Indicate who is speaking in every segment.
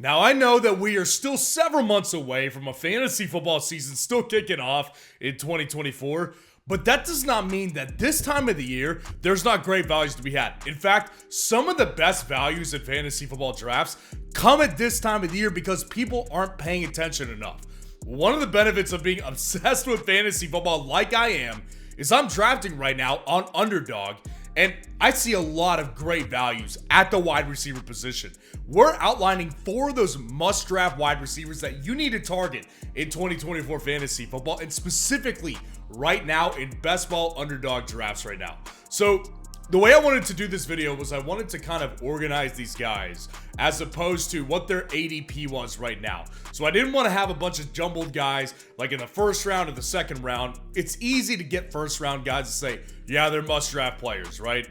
Speaker 1: Now, I know that we are still several months away from a fantasy football season still kicking off in 2024, but that does not mean that this time of the year, there's not great values to be had. In fact, some of the best values in fantasy football drafts come at this time of the year because people aren't paying attention enough. One of the benefits of being obsessed with fantasy football like I am is I'm drafting right now on Underdog, and I see a lot of great values at the wide receiver position. We're outlining 4 of those must-draft wide receivers that you need to target in 2024 fantasy football, and specifically right now in best ball Underdog drafts right now. So the way I wanted to do this video was I wanted to kind of organize these guys as opposed to what their ADP was right now. So I didn't want to have a bunch of jumbled guys like in the first round or the second round. It's easy to get first round guys to say, yeah, they're must draft players, right?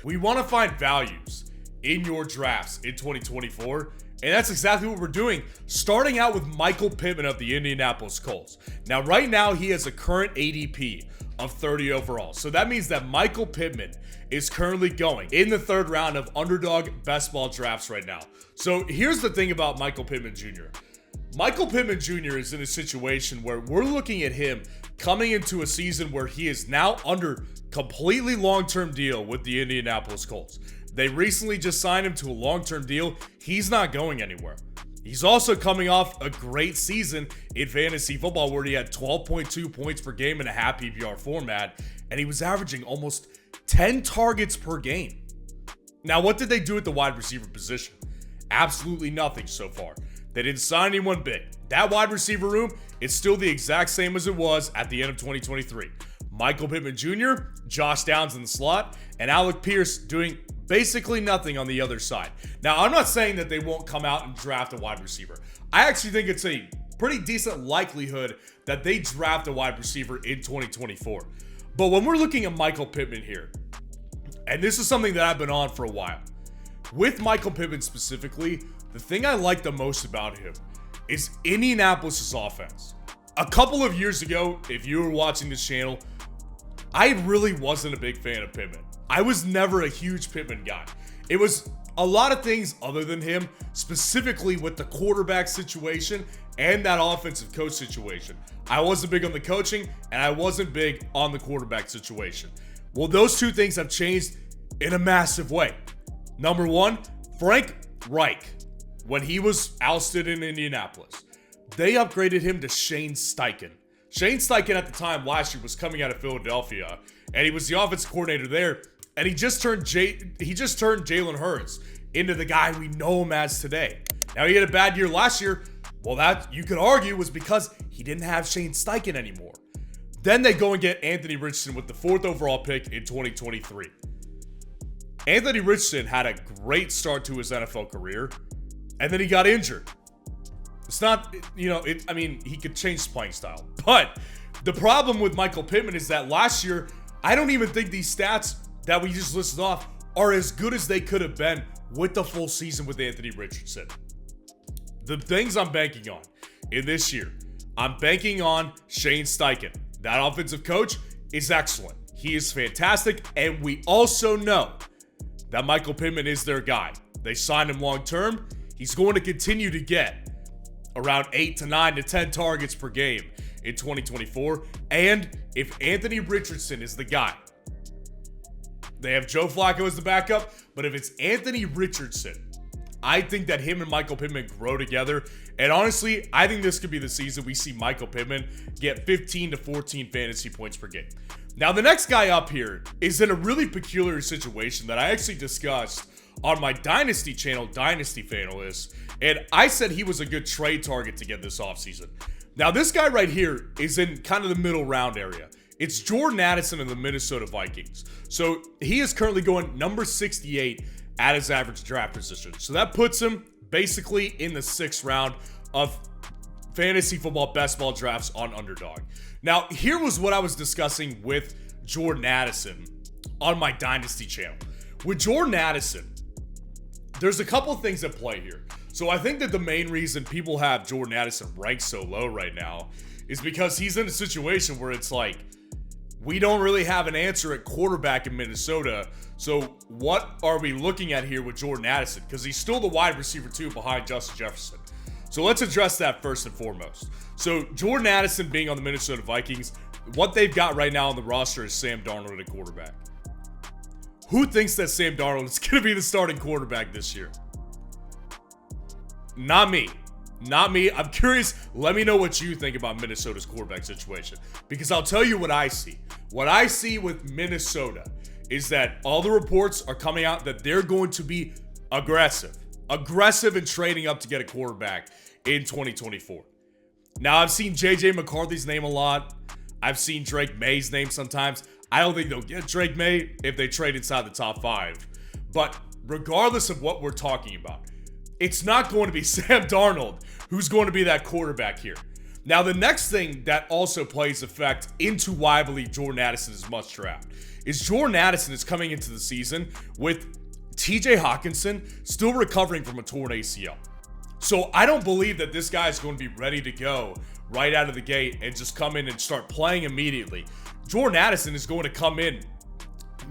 Speaker 1: We want to find values in your drafts in 2024. And that's exactly what we're doing, starting out with Michael Pittman of the Indianapolis Colts. Now, right now, he has a current ADP of 30 overall. So that means that Michael Pittman is currently going in the 3rd round of Underdog best ball drafts right now. So here's the thing about Michael Pittman Jr. Michael Pittman Jr. is in a situation where we're looking at him coming into a season where he is now under completely long-term deal with the Indianapolis Colts. They recently just signed him to a long-term deal. He's not going anywhere. He's also coming off a great season in fantasy football where he had 12.2 points per game in a half PPR format, and he was averaging almost 10 targets per game. Now, what did they do at the wide receiver position? Absolutely nothing so far. They didn't sign anyone big. That wide receiver room is still the exact same as it was at the end of 2023. Michael Pittman Jr., Josh Downs in the slot, and Alec Pierce doing basically nothing on the other side. Now, I'm not saying that they won't come out and draft a wide receiver. I actually think it's a pretty decent likelihood that they draft a wide receiver in 2024. But when we're looking at Michael Pittman here, and this is something that I've been on for a while, with Michael Pittman specifically, the thing I like the most about him is Indianapolis' offense. A couple of years ago, if you were watching this channel, I really wasn't a big fan of Pittman. I was never a huge Pittman guy. It was a lot of things other than him, specifically with the quarterback situation and that offensive coach situation. I wasn't big on the coaching, and I wasn't big on the quarterback situation. Well, those two things have changed in a massive way. Number one, Frank Reich, when he was ousted in Indianapolis, they upgraded him to Shane Steichen. Shane Steichen at the time last year was coming out of Philadelphia, and he was the offensive coordinator there, and he just turned Jalen Hurts into the guy we know him as today. Now, he had a bad year last year. Well, that you could argue was because he didn't have Shane Steichen anymore. Then they go and get Anthony Richardson with the 4th overall pick in 2023. Anthony Richardson had a great start to his NFL career, and then he got injured. It's not, he could change his playing style. But the problem with Michael Pittman is that last year, I don't even think these stats that we just listed off are as good as they could have been with the full season with Anthony Richardson. The things I'm banking on in this year, I'm banking on Shane Steichen. That offensive coach is excellent. He is fantastic, and we also know that Michael Pittman is their guy. They signed him long term. He's going to continue to get around 8 to 9 to 10 targets per game in 2024. And if Anthony Richardson is the guy, they have Joe Flacco as the backup, but if it's Anthony Richardson, I think that him and Michael Pittman grow together. And honestly, I think this could be the season we see Michael Pittman get 15 to 14 fantasy points per game. Now, the next guy up here is in a really peculiar situation that I actually discussed on my Dynasty channel, Dynasty Fanalysts, and I said he was a good trade target to get this offseason. Now, this guy right here is in kind of the middle round area. It's Jordan Addison of the Minnesota Vikings. So he is currently going number 68 at his average draft position. So that puts him basically in the 6th round of fantasy football best ball drafts on Underdog. Now, here was what I was discussing with Jordan Addison on my Dynasty channel. With Jordan Addison, there's a couple of things at play here. So I think that the main reason people have Jordan Addison ranked so low right now is because he's in a situation where it's like, we don't really have an answer at quarterback in Minnesota. So what are we looking at here with Jordan Addison? Because he's still the wide receiver 2 behind Justin Jefferson. So let's address that first and foremost. So Jordan Addison being on the Minnesota Vikings, what they've got right now on the roster is Sam Darnold at quarterback. Who thinks that Sam Darnold is going to be the starting quarterback this year? Not me. Not me. I'm curious. Let me know what you think about Minnesota's quarterback situation. Because I'll tell you what I see. What I see with Minnesota is that all the reports are coming out that they're going to be aggressive in trading up to get a quarterback in 2024. Now, I've seen J.J. McCarthy's name a lot. I've seen Drake May's name sometimes. I don't think they'll get Drake May if they trade inside the top 5. But regardless of what we're talking about, it's not going to be Sam Darnold who's going to be that quarterback here. Now, the next thing that also plays effect into why I believe Jordan Addison is must draft is Jordan Addison is coming into the season with TJ Hawkinson still recovering from a torn ACL. So I don't believe that this guy is going to be ready to go right out of the gate and just come in and start playing immediately. Jordan Addison is going to come in,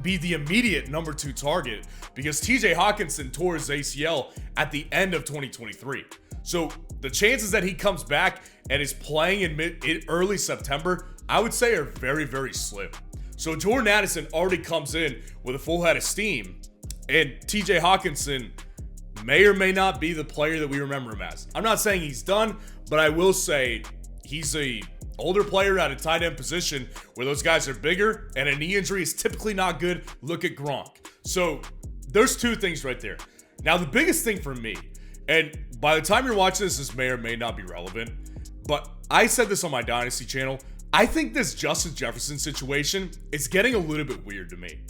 Speaker 1: be the immediate number 2 target because TJ Hawkinson tore his ACL at the end of 2023. So the chances that he comes back and is playing in early September, I would say are very, very slim. So Jordan Addison already comes in with a full head of steam, and TJ Hawkinson may or may not be the player that we remember him as. I'm not saying he's done, but I will say he's a older player at a tight end position where those guys are bigger and a knee injury is typically not good. Look at Gronk. So there's 2 things right there. Now, the biggest thing for me, and by the time you're watching this may or may not be relevant, but I said this on my Dynasty channel, I think this Justin Jefferson situation is getting a little bit weird to me.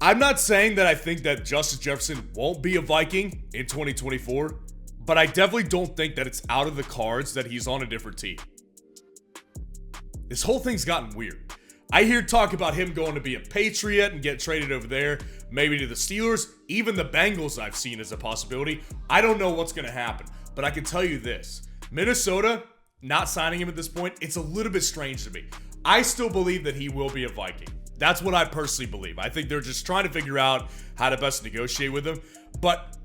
Speaker 1: I'm not saying that I think that Justin Jefferson won't be a Viking in 2024, but I definitely don't think that it's out of the cards that he's on a different team. This whole thing's gotten weird. I hear talk about him going to be a Patriot and get traded over there, maybe to the Steelers, even the Bengals I've seen as a possibility. I don't know what's going to happen, but I can tell you this. Minnesota not signing him at this point, it's a little bit strange to me. I still believe that he will be a Viking. That's what I personally believe. I think they're just trying to figure out how to best negotiate with him. But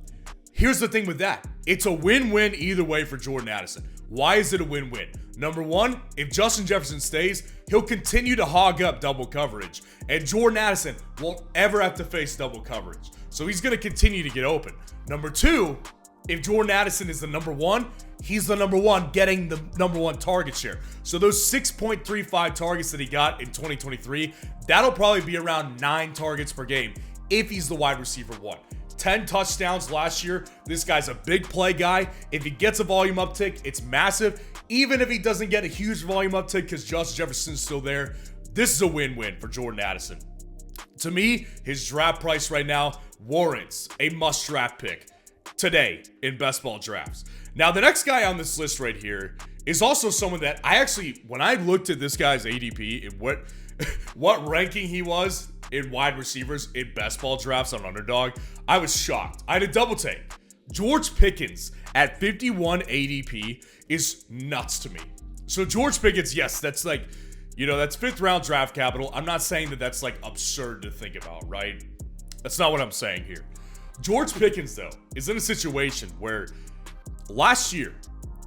Speaker 1: here's the thing with that. It's a win-win either way for Jordan Addison. Why is it a win-win? Number 1, if Justin Jefferson stays, he'll continue to hog up double coverage. And Jordan Addison won't ever have to face double coverage. So he's going to continue to get open. Number 2, if Jordan Addison is the number 1, he's the number 1 getting the number 1 target share. So those 6.35 targets that he got in 2023, that'll probably be around 9 targets per game if he's the wide receiver 1. 10 touchdowns last year. This guy's a big play guy. If he gets a volume uptick, it's massive. Even if he doesn't get a huge volume uptick because Justin Jefferson's still there, this is a win-win for Jordan Addison. To me, his draft price right now warrants a must-draft pick today in best ball drafts. Now, the next guy on this list right here is also someone that I actually, when I looked at this guy's ADP and what ranking he was in wide receivers in best ball drafts on Underdog, I was shocked. I had a double take. George Pickens at 51 ADP is nuts to me. So George Pickens, yes, that's like, that's 5th round draft capital. I'm not saying that that's like absurd to think about, right? That's not what I'm saying here. George Pickens, though, is in a situation where last year,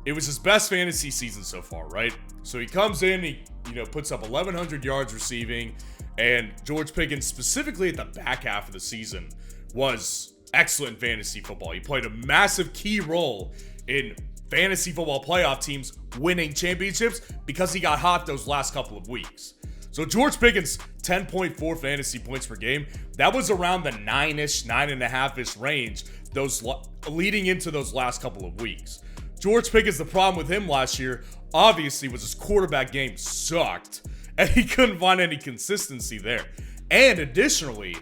Speaker 1: it was his best fantasy season so far, right? So he comes in, he puts up 1,100 yards receiving, and George Pickens, specifically at the back half of the season, was excellent fantasy football. He played a massive key role in fantasy football playoff teams winning championships because he got hot those last couple of weeks. So George Pickens, 10.4 fantasy points per game. That was around the 9-ish, 9.5-ish range leading into those last couple of weeks. George Pickens, the problem with him last year, obviously, was his quarterback game sucked, and he couldn't find any consistency there. And additionally,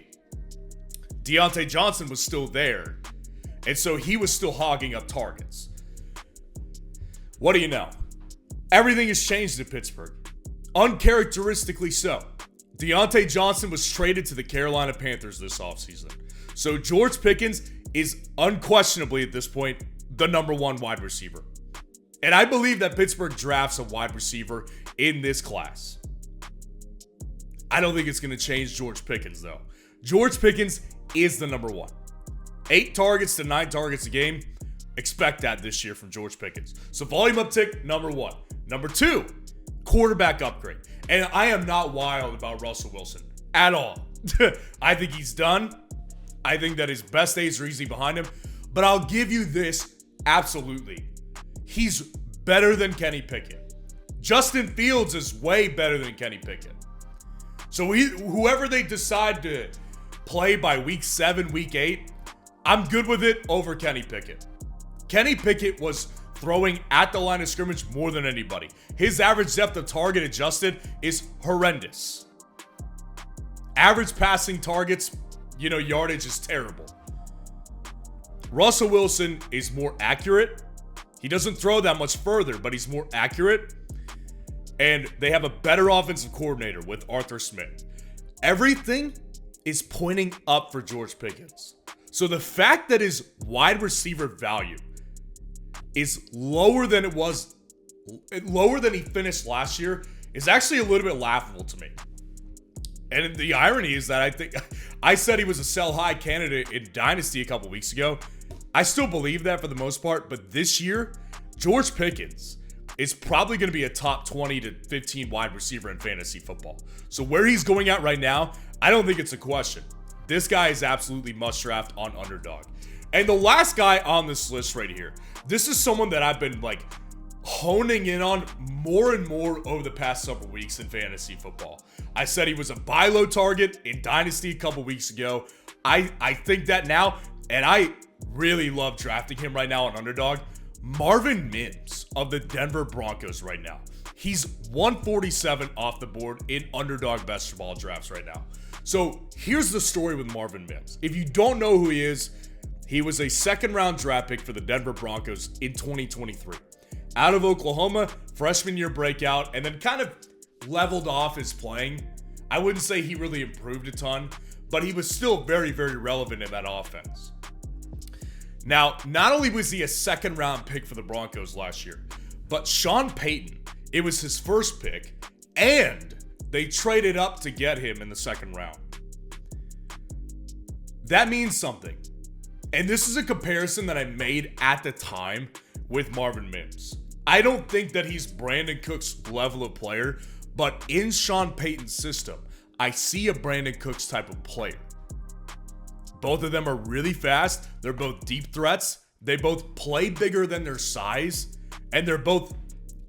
Speaker 1: Deontay Johnson was still there, and so he was still hogging up targets. What do you know? Everything has changed in Pittsburgh. Uncharacteristically so. Deontay Johnson was traded to the Carolina Panthers this offseason. So George Pickens is unquestionably at this point the number 1 wide receiver. And I believe that Pittsburgh drafts a wide receiver in this class. I don't think it's going to change George Pickens, though. George Pickens is the number one. 8 targets to 9 targets a game. Expect that this year from George Pickens. So volume uptick, number one. Number 2, quarterback upgrade. And I am not wild about Russell Wilson at all. I think he's done. I think that his best days are easily behind him. But I'll give you this, absolutely. He's better than Kenny Pickett. Justin Fields is way better than Kenny Pickett. So whoever they decide to play by week 7, week 8, I'm good with it over Kenny Pickett. Kenny Pickett was throwing at the line of scrimmage more than anybody. His average depth of target adjusted is horrendous. Average passing targets, yardage is terrible. Russell Wilson is more accurate. He doesn't throw that much further, but he's more accurate. And they have a better offensive coordinator with Arthur Smith. Everything is pointing up for George Pickens. So the fact that his wide receiver value is lower than he finished last year is actually a little bit laughable to me. And the irony is that I said he was a sell high candidate in Dynasty a couple weeks ago. I still believe that for the most part, but this year, George Pickens is probably going to be a top 20 to 15 wide receiver in fantasy football. So where he's going at right now, I don't think it's a question. This guy is absolutely must draft on Underdog. And the last guy on this list right here, this is someone that I've been honing in on more and more over the past several weeks in fantasy football. I said he was a buy low target in Dynasty a couple weeks ago. I think that now, and I really love drafting him right now on Underdog. Marvin Mims of the Denver Broncos right now. He's 147 off the board in Underdog best ball drafts right now. So here's the story with Marvin Mims. If you don't know who he is, he was a second-round draft pick for the Denver Broncos in 2023. Out of Oklahoma, freshman year breakout, and then kind of leveled off his playing. I wouldn't say he really improved a ton, but he was still very, very relevant in that offense. Now, not only was he a second-round pick for the Broncos last year, but Sean Payton, it was his first pick, and they traded up to get him in the second round. That means something. And this is a comparison that I made at the time with Marvin Mims. I don't think that he's Brandon Cooks' level of player, but in Sean Payton's system, I see a Brandon Cooks type of player. Both of them are really fast. They're both deep threats. They both play bigger than their size, and they're both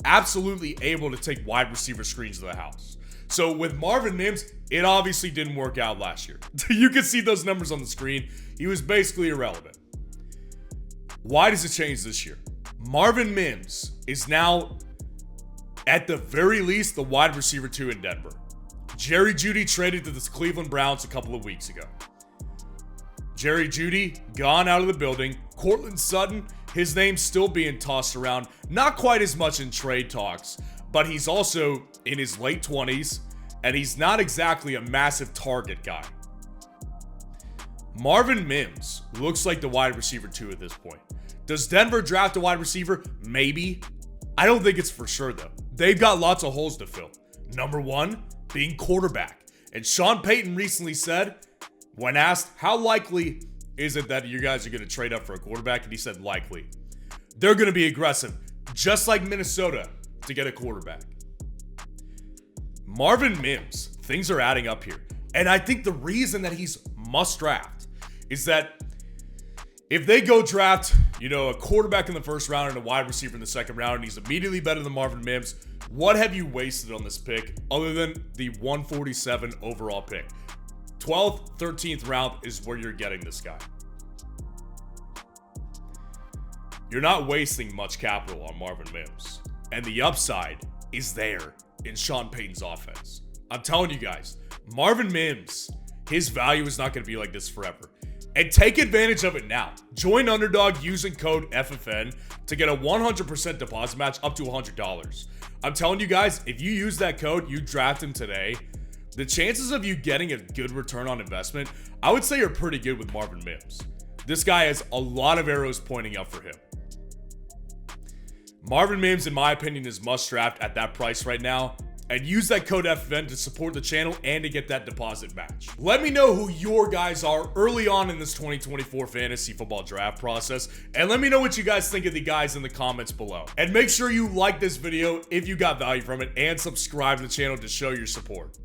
Speaker 1: absolutely able to take wide receiver screens to the house. So with Marvin Mims, it obviously didn't work out last year. You can see those numbers on the screen. He was basically irrelevant. Why does it change this year? Marvin Mims is now, at the very least, the wide receiver 2 in Denver. Jerry Jeudy traded to the Cleveland Browns a couple of weeks ago. Jerry Jeudy gone out of the building. Courtland Sutton, his name's still being tossed around. Not quite as much in trade talks, but he's also in his late 20s, and he's not exactly a massive target guy. Marvin Mims looks like the wide receiver 2 at this point. Does Denver draft a wide receiver? Maybe. I don't think it's for sure, though. They've got lots of holes to fill. Number 1, being quarterback. And Sean Payton recently said, when asked, how likely is it that you guys are going to trade up for a quarterback? And he said, likely. They're going to be aggressive, just like Minnesota, to get a quarterback. Marvin Mims, things are adding up here. And I think the reason that he's must draft is that if they go draft, a quarterback in the first round and a wide receiver in the second round, and he's immediately better than Marvin Mims, what have you wasted on this pick other than the 147 overall pick? 12th, 13th round is where you're getting this guy. You're not wasting much capital on Marvin Mims. And the upside is there in Sean Payton's offense. I'm telling you guys, Marvin Mims, his value is not going to be like this forever. And take advantage of it now. Join Underdog using code FFN to get a 100% deposit match up to $100. I'm telling you guys, if you use that code, you draft him today, the chances of you getting a good return on investment, I would say are pretty good with Marvin Mims. This guy has a lot of arrows pointing up for him. Marvin Mims, in my opinion, is must draft at that price right now. and use that code FFN to support the channel and to get that deposit match. Let me know who your guys are early on in this 2024 fantasy football draft process, and let me know what you guys think of the guys in the comments below. And make sure you like this video if you got value from it, and subscribe to the channel to show your support.